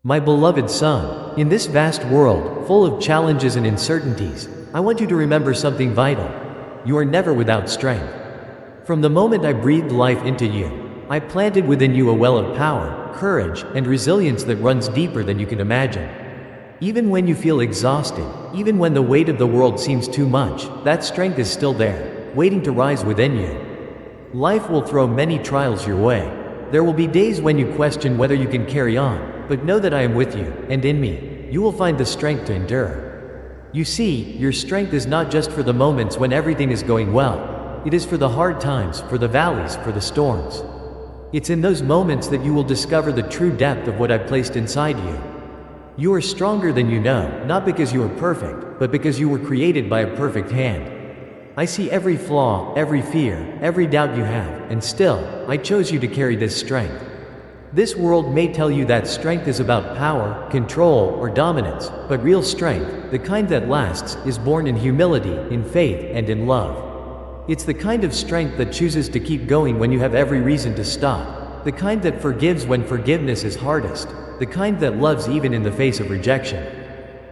My beloved son, in this vast world, full of challenges and uncertainties, I want you to remember something vital. You are never without strength. From the moment I breathed life into you, I planted within you a well of power, courage, and resilience that runs deeper than you can imagine. Even when you feel exhausted, even when the weight of the world seems too much, that strength is still there, waiting to rise within you. Life will throw many trials your way. There will be days when you question whether you can carry on, but know that I am with you, and in me, you will find the strength to endure. You see, your strength is not just for the moments when everything is going well. It is for the hard times, for the valleys, for the storms. It's in those moments that you will discover the true depth of what I've placed inside you. You are stronger than you know, not because you are perfect, but because you were created by a perfect hand. I see every flaw, every fear, every doubt you have, and still, I chose you to carry this strength. This world may tell you that strength is about power, control, or dominance, but real strength, the kind that lasts, is born in humility, in faith, and in love. It's the kind of strength that chooses to keep going when you have every reason to stop, the kind that forgives when forgiveness is hardest, the kind that loves even in the face of rejection.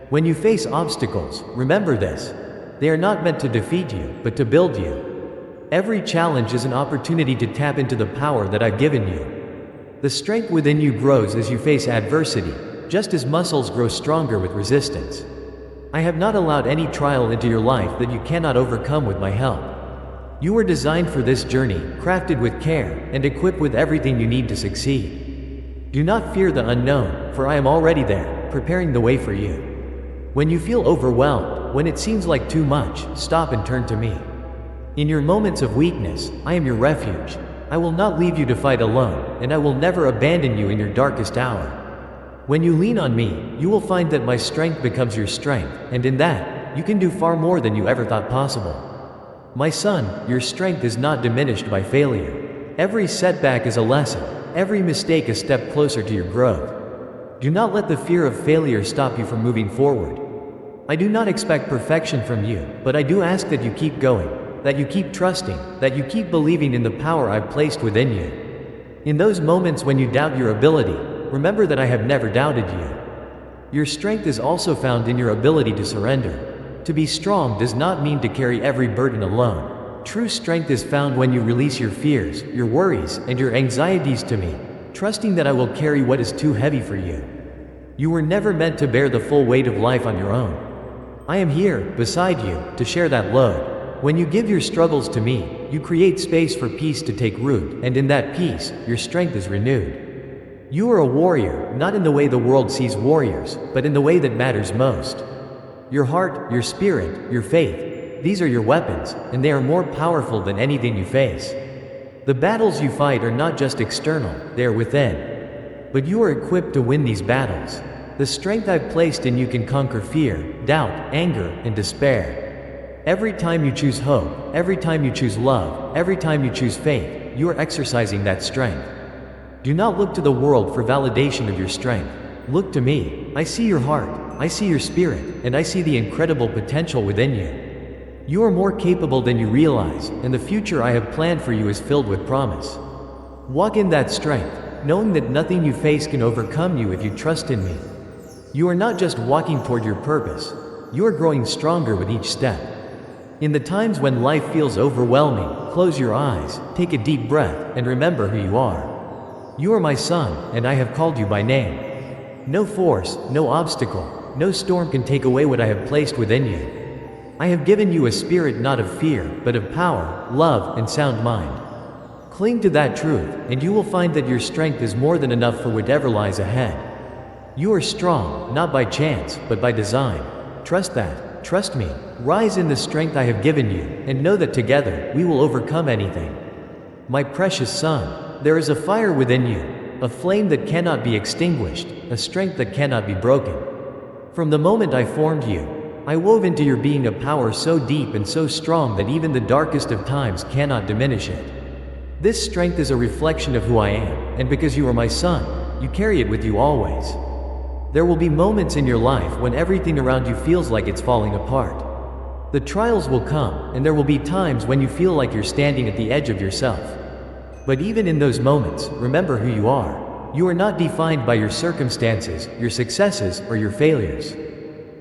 When you face obstacles, remember this. They are not meant to defeat you, but to build you. Every challenge is an opportunity to tap into the power that I've given you. The strength within you grows as you face adversity, just as muscles grow stronger with resistance. I have not allowed any trial into your life that you cannot overcome with my help. You were designed for this journey, crafted with care, and equipped with everything you need to succeed. Do not fear the unknown, for I am already there, preparing the way for you. When you feel overwhelmed, when it seems like too much, stop and turn to me. In your moments of weakness, I am your refuge. I will not leave you to fight alone, and I will never abandon you in your darkest hour. When you lean on me, you will find that my strength becomes your strength, and in that, you can do far more than you ever thought possible. My son, your strength is not diminished by failure. Every setback is a lesson, every mistake a step closer to your growth. Do not let the fear of failure stop you from moving forward. I do not expect perfection from you, but I do ask that you keep going, that you keep trusting, that you keep believing in the power I've placed within you. In those moments when you doubt your ability, remember that I have never doubted you. Your strength is also found in your ability to surrender. To be strong does not mean to carry every burden alone. True strength is found when you release your fears, your worries, and your anxieties to me, trusting that I will carry what is too heavy for you. You were never meant to bear the full weight of life on your own. I am here, beside you, to share that load. When you give your struggles to me, you create space for peace to take root, and in that peace, your strength is renewed. You are a warrior, not in the way the world sees warriors, but in the way that matters most. Your heart, your spirit, your faith, these are your weapons, and they are more powerful than anything you face. The battles you fight are not just external, they are within. But you are equipped to win these battles. The strength I've placed in you can conquer fear, doubt, anger, and despair. Every time you choose hope, every time you choose love, every time you choose faith, you are exercising that strength. Do not look to the world for validation of your strength. Look to me. I see your heart, I see your spirit, and I see the incredible potential within you. You are more capable than you realize, and the future I have planned for you is filled with promise. Walk in that strength, knowing that nothing you face can overcome you if you trust in me. You are not just walking toward your purpose, you are growing stronger with each step. In the times when life feels overwhelming, close your eyes, take a deep breath, and remember who you are. You are my son, and I have called you by name. No force, no obstacle, no storm can take away what I have placed within you. I have given you a spirit not of fear, but of power, love, and sound mind. Cling to that truth, and you will find that your strength is more than enough for whatever lies ahead. You are strong, not by chance, but by design. Trust that. Trust me. Rise in the strength I have given you, and know that together, we will overcome anything. My precious son, there is a fire within you, a flame that cannot be extinguished, a strength that cannot be broken. From the moment I formed you, I wove into your being a power so deep and so strong that even the darkest of times cannot diminish it. This strength is a reflection of who I am, and because you are my son, you carry it with you always. There will be moments in your life when everything around you feels like it's falling apart. The trials will come, and there will be times when you feel like you're standing at the edge of yourself. But even in those moments, remember who you are. You are not defined by your circumstances, your successes, or your failures.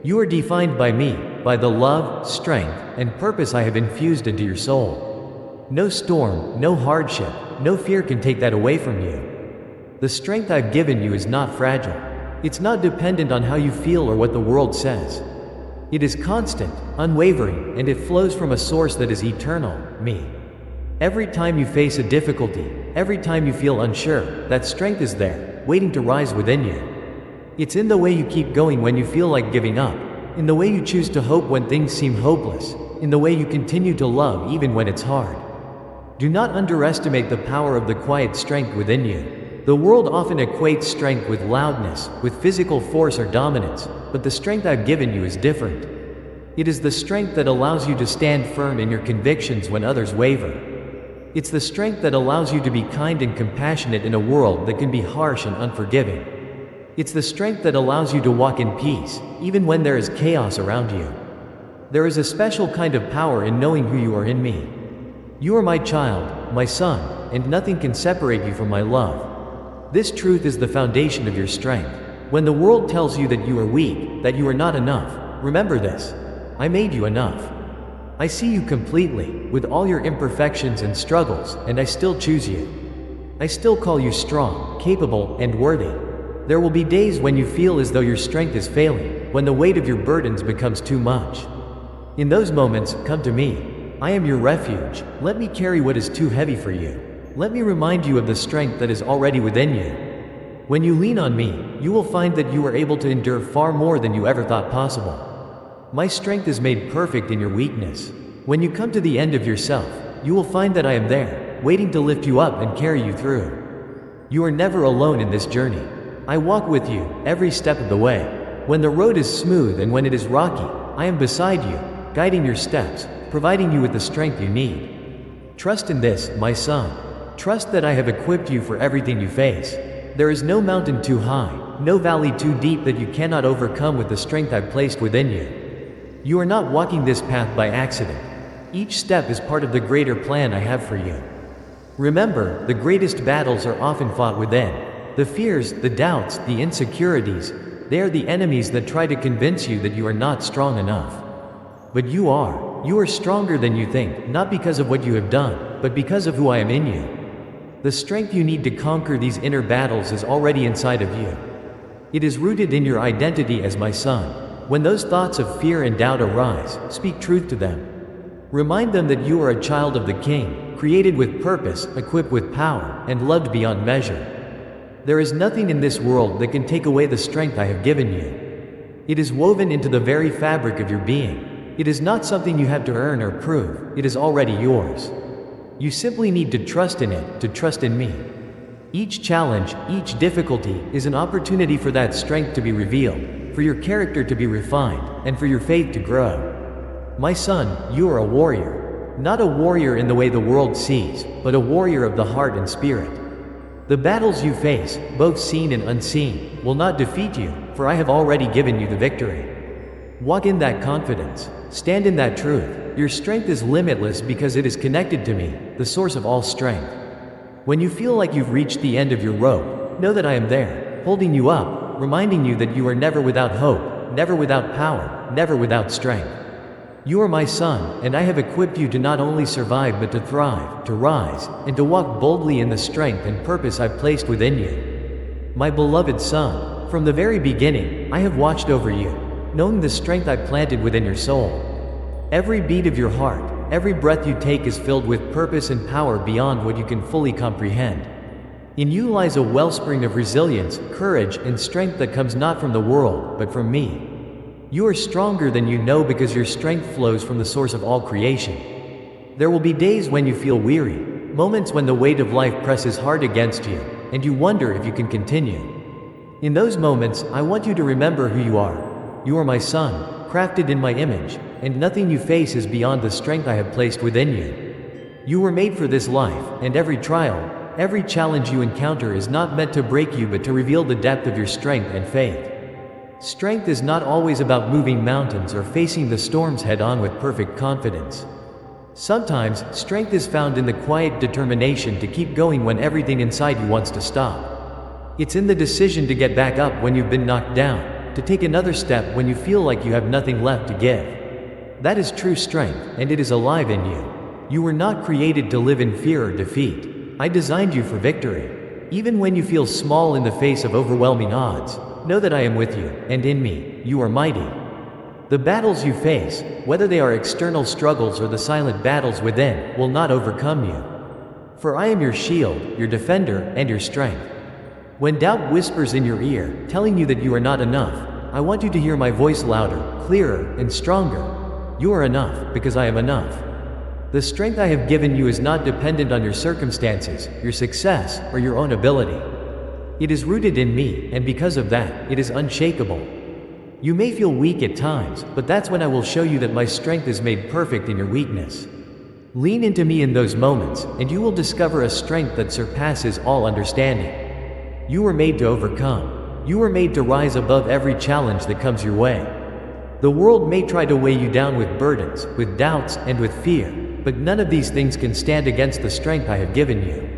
You are defined by me, by the love, strength, and purpose I have infused into your soul. No storm, no hardship, no fear can take that away from you. The strength I've given you is not fragile. It's not dependent on how you feel or what the world says. It is constant, unwavering, and it flows from a source that is eternal, me. Every time you face a difficulty, every time you feel unsure, that strength is there, waiting to rise within you. It's in the way you keep going when you feel like giving up, in the way you choose to hope when things seem hopeless, in the way you continue to love even when it's hard. Do not underestimate the power of the quiet strength within you. The world often equates strength with loudness, with physical force or dominance, but the strength I've given you is different. It is the strength that allows you to stand firm in your convictions when others waver. It's the strength that allows you to be kind and compassionate in a world that can be harsh and unforgiving. It's the strength that allows you to walk in peace, even when there is chaos around you. There is a special kind of power in knowing who you are in me. You are my child, my son, and nothing can separate you from my love. This truth is the foundation of your strength. When the world tells you that you are weak, that you are not enough, remember this: I made you enough. I see you completely, with all your imperfections and struggles, and I still choose you. I still call you strong, capable, and worthy. There will be days when you feel as though your strength is failing, when the weight of your burdens becomes too much. In those moments, come to me. I am your refuge. Let me carry what is too heavy for you. Let me remind you of the strength that is already within you. When you lean on me, you will find that you are able to endure far more than you ever thought possible. My strength is made perfect in your weakness. When you come to the end of yourself, you will find that I am there, waiting to lift you up and carry you through. You are never alone in this journey. I walk with you, every step of the way. When the road is smooth and when it is rocky, I am beside you, guiding your steps, providing you with the strength you need. Trust in this, my son. Trust that I have equipped you for everything you face. There is no mountain too high, no valley too deep that you cannot overcome with the strength I've placed within you. You are not walking this path by accident. Each step is part of the greater plan I have for you. Remember, the greatest battles are often fought within. The fears, the doubts, the insecurities, they are the enemies that try to convince you that you are not strong enough. But you are. You are stronger than you think, not because of what you have done, but because of who I am in you. The strength you need to conquer these inner battles is already inside of you. It is rooted in your identity as my son. When those thoughts of fear and doubt arise, speak truth to them. Remind them that you are a child of the King, created with purpose, equipped with power, and loved beyond measure. There is nothing in this world that can take away the strength I have given you. It is woven into the very fabric of your being. It is not something you have to earn or prove, it is already yours. You simply need to trust in it, to trust in me. Each challenge, each difficulty, is an opportunity for that strength to be revealed, for your character to be refined, and for your faith to grow. My son, you are a warrior. Not a warrior in the way the world sees, but a warrior of the heart and spirit. The battles you face, both seen and unseen, will not defeat you, for I have already given you the victory. Walk in that confidence. Stand in that truth. Your strength is limitless because it is connected to me, the source of all strength. When you feel like you've reached the end of your rope, know that I am there, holding you up, reminding you that you are never without hope, never without power, never without strength. You are my son, and I have equipped you to not only survive but to thrive, to rise, and to walk boldly in the strength and purpose I've placed within you. My beloved son, from the very beginning, I have watched over you, knowing the strength I planted within your soul. Every beat of your heart, every breath you take is filled with purpose and power beyond what you can fully comprehend. In you lies a wellspring of resilience, courage, and strength that comes not from the world, but from me. You are stronger than you know because your strength flows from the source of all creation. There will be days when you feel weary, moments when the weight of life presses hard against you, and you wonder if you can continue. In those moments, I want you to remember who you are. You are my son, crafted in my image, and nothing you face is beyond the strength I have placed within you. You were made for this life, and every trial, every challenge you encounter is not meant to break you but to reveal the depth of your strength and faith. Strength is not always about moving mountains or facing the storms head-on with perfect confidence. Sometimes, strength is found in the quiet determination to keep going when everything inside you wants to stop. It's in the decision to get back up when you've been knocked down, to take another step when you feel like you have nothing left to give. That is true strength, and it is alive in you. You were not created to live in fear or defeat. I designed you for victory. Even when you feel small in the face of overwhelming odds, know that I am with you, and in me, you are mighty. The battles you face, whether they are external struggles or the silent battles within, will not overcome you. For I am your shield, your defender, and your strength. When doubt whispers in your ear, telling you that you are not enough, I want you to hear my voice louder, clearer, and stronger. You are enough, because I am enough. The strength I have given you is not dependent on your circumstances, your success, or your own ability. It is rooted in me, and because of that, it is unshakable. You may feel weak at times, but that's when I will show you that my strength is made perfect in your weakness. Lean into me in those moments, and you will discover a strength that surpasses all understanding. You were made to overcome. You were made to rise above every challenge that comes your way. The world may try to weigh you down with burdens, with doubts, and with fear, but none of these things can stand against the strength I have given you.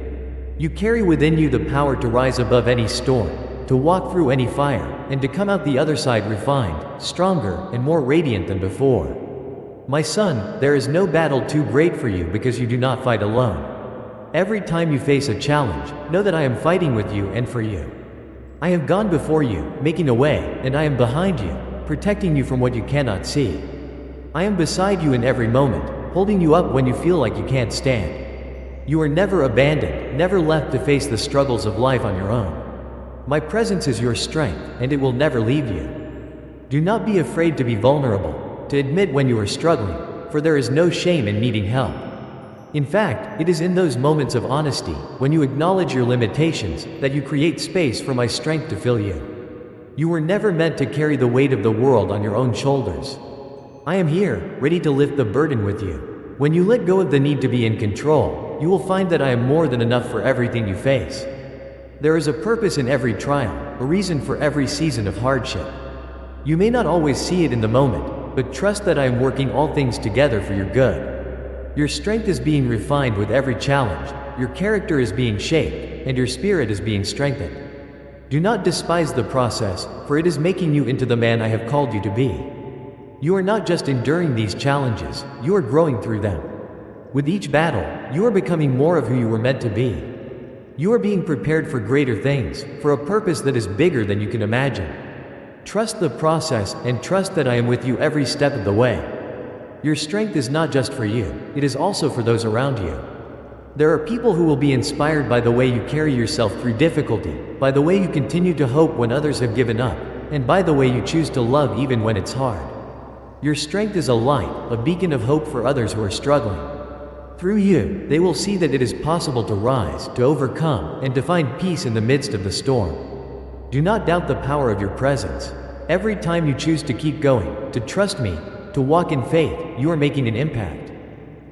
You carry within you the power to rise above any storm, to walk through any fire, and to come out the other side refined, stronger, and more radiant than before. My son, there is no battle too great for you because you do not fight alone. Every time you face a challenge, know that I am fighting with you and for you. I have gone before you, making a way, and I am behind you, protecting you from what you cannot see. I am beside you in every moment, holding you up when you feel like you can't stand. You are never abandoned, never left to face the struggles of life on your own. My presence is your strength, and it will never leave you. Do not be afraid to be vulnerable, to admit when you are struggling, for there is no shame in needing help. In fact, it is in those moments of honesty, when you acknowledge your limitations, that you create space for my strength to fill you. You were never meant to carry the weight of the world on your own shoulders. I am here, ready to lift the burden with you. When you let go of the need to be in control, you will find that I am more than enough for everything you face. There is a purpose in every trial, a reason for every season of hardship. You may not always see it in the moment, but trust that I am working all things together for your good. Your strength is being refined with every challenge, your character is being shaped, and your spirit is being strengthened. Do not despise the process, for it is making you into the man I have called you to be. You are not just enduring these challenges, you are growing through them. With each battle, you are becoming more of who you were meant to be. You are being prepared for greater things, for a purpose that is bigger than you can imagine. Trust the process, and trust that I am with you every step of the way. Your strength is not just for you, it is also for those around you. There are people who will be inspired by the way you carry yourself through difficulty, by the way you continue to hope when others have given up, and by the way you choose to love even when it's hard. Your strength is a light, a beacon of hope for others who are struggling. Through you, they will see that it is possible to rise, to overcome, and to find peace in the midst of the storm. Do not doubt the power of your presence. Every time you choose to keep going, to trust me, to walk in faith, you are making an impact.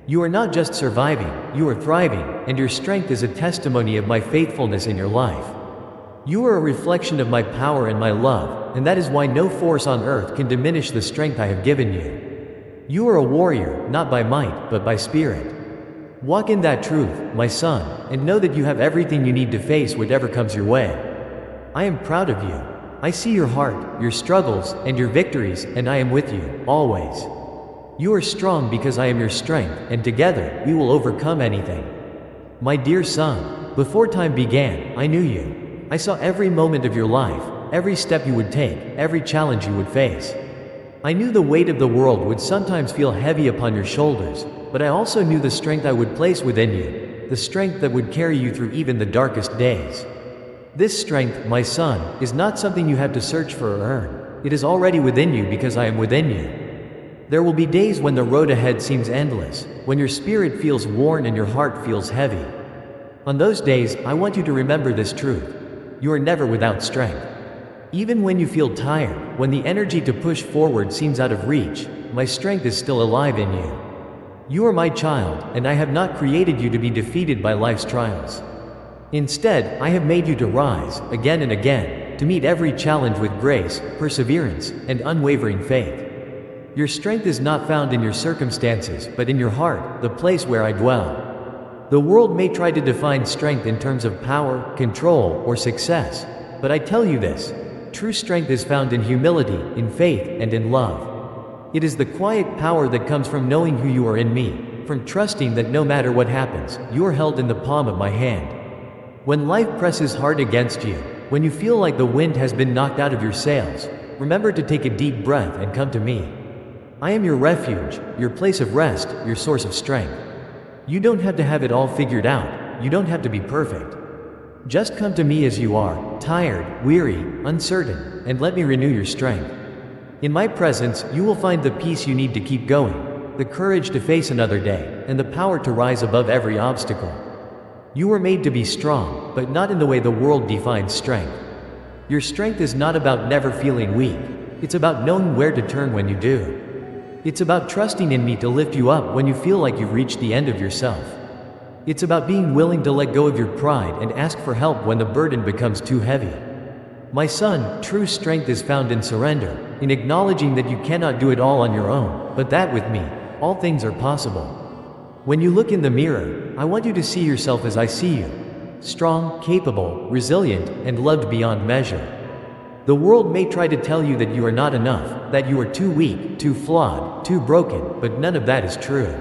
You are not just surviving, you are thriving, and your strength is a testimony of my faithfulness in your life. You are a reflection of my power and my love, and that is why no force on earth can diminish the strength I have given you. You are a warrior, not by might, but by spirit. Walk in that truth, my son, and know that you have everything you need to face whatever comes your way. I am proud of you. I see your heart, your struggles, and your victories, and I am with you, always. You are strong because I am your strength, and together, we will overcome anything. My dear son, before time began, I knew you. I saw every moment of your life, every step you would take, every challenge you would face. I knew the weight of the world would sometimes feel heavy upon your shoulders, but I also knew the strength I would place within you, the strength that would carry you through even the darkest days. This strength, my son, is not something you have to search for or earn. It is already within you because I am within you. There will be days when the road ahead seems endless, when your spirit feels worn and your heart feels heavy. On those days, I want you to remember this truth. You are never without strength. Even when you feel tired, when the energy to push forward seems out of reach, my strength is still alive in you. You are my child, and I have not created you to be defeated by life's trials. Instead, I have made you to rise, again and again, to meet every challenge with grace, perseverance, and unwavering faith. Your strength is not found in your circumstances, but in your heart, the place where I dwell. The world may try to define strength in terms of power, control, or success, but I tell you this: true strength is found in humility, in faith, and in love. It is the quiet power that comes from knowing who you are in me, from trusting that no matter what happens, you are held in the palm of my hand. When life presses hard against you, when you feel like the wind has been knocked out of your sails, remember to take a deep breath and come to me. I am your refuge, your place of rest, your source of strength. You don't have to have it all figured out. You don't have to be perfect. Just come to me as you are, tired, weary, uncertain, and let me renew your strength. In my presence, you will find the peace you need to keep going, the courage to face another day, and the power to rise above every obstacle. You were made to be strong, but not in the way the world defines strength. Your strength is not about never feeling weak. It's about knowing where to turn when you do. It's about trusting in me to lift you up when you feel like you've reached the end of yourself. It's about being willing to let go of your pride and ask for help when the burden becomes too heavy. My son, true strength is found in surrender, in acknowledging that you cannot do it all on your own, but that with me, all things are possible. When you look in the mirror, I want you to see yourself as I see you: strong, capable, resilient, and loved beyond measure. The world may try to tell you that you are not enough, that you are too weak, too flawed, too broken, but none of that is true.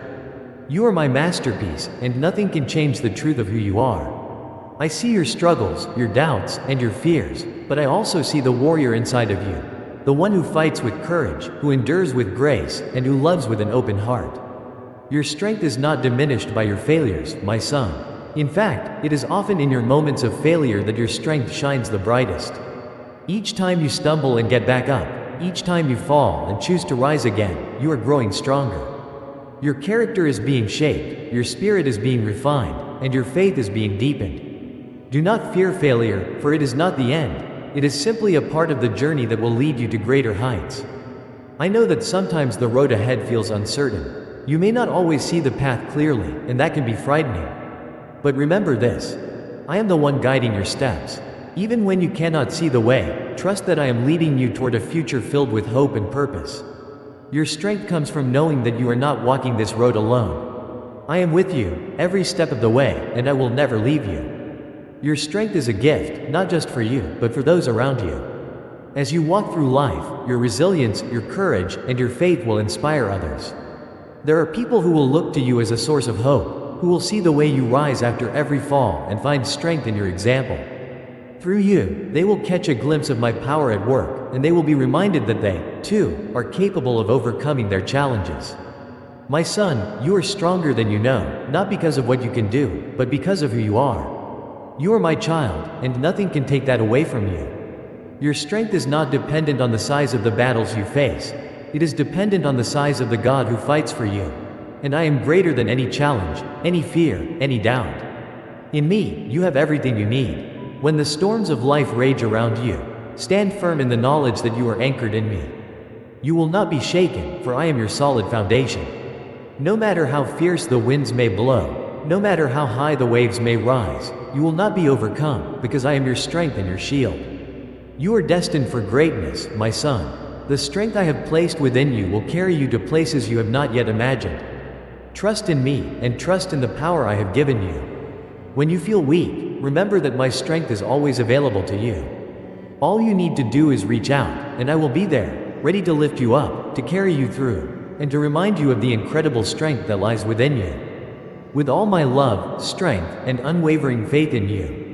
You are my masterpiece, and nothing can change the truth of who you are. I see your struggles, your doubts, and your fears, but I also see the warrior inside of you, the one who fights with courage, who endures with grace, and who loves with an open heart. Your strength is not diminished by your failures, my son. In fact, it is often in your moments of failure that your strength shines the brightest. Each time you stumble and get back up, each time you fall and choose to rise again, you are growing stronger. Your character is being shaped, your spirit is being refined, and your faith is being deepened. Do not fear failure, for it is not the end. It is simply a part of the journey that will lead you to greater heights. I know that sometimes the road ahead feels uncertain. You may not always see the path clearly, and that can be frightening. But remember this: I am the one guiding your steps. Even when you cannot see the way, trust that I am leading you toward a future filled with hope and purpose. Your strength comes from knowing that you are not walking this road alone. I am with you, every step of the way, and I will never leave you. Your strength is a gift, not just for you, but for those around you. As you walk through life, your resilience, your courage, and your faith will inspire others. There are people who will look to you as a source of hope, who will see the way you rise after every fall and find strength in your example. Through you, they will catch a glimpse of my power at work, and they will be reminded that they, too, are capable of overcoming their challenges. My son, you are stronger than you know, not because of what you can do, but because of who you are. You are my child, and nothing can take that away from you. Your strength is not dependent on the size of the battles you face. It is dependent on the size of the God who fights for you. And I am greater than any challenge, any fear, any doubt. In me, you have everything you need. When the storms of life rage around you, stand firm in the knowledge that you are anchored in me. You will not be shaken, for I am your solid foundation. No matter how fierce the winds may blow, no matter how high the waves may rise, you will not be overcome, because I am your strength and your shield. You are destined for greatness, my son. The strength I have placed within you will carry you to places you have not yet imagined. Trust in me, and trust in the power I have given you. When you feel weak, remember that my strength is always available to you. All you need to do is reach out, and I will be there, ready to lift you up, to carry you through, and to remind you of the incredible strength that lies within you. With all my love, strength, and unwavering faith in you,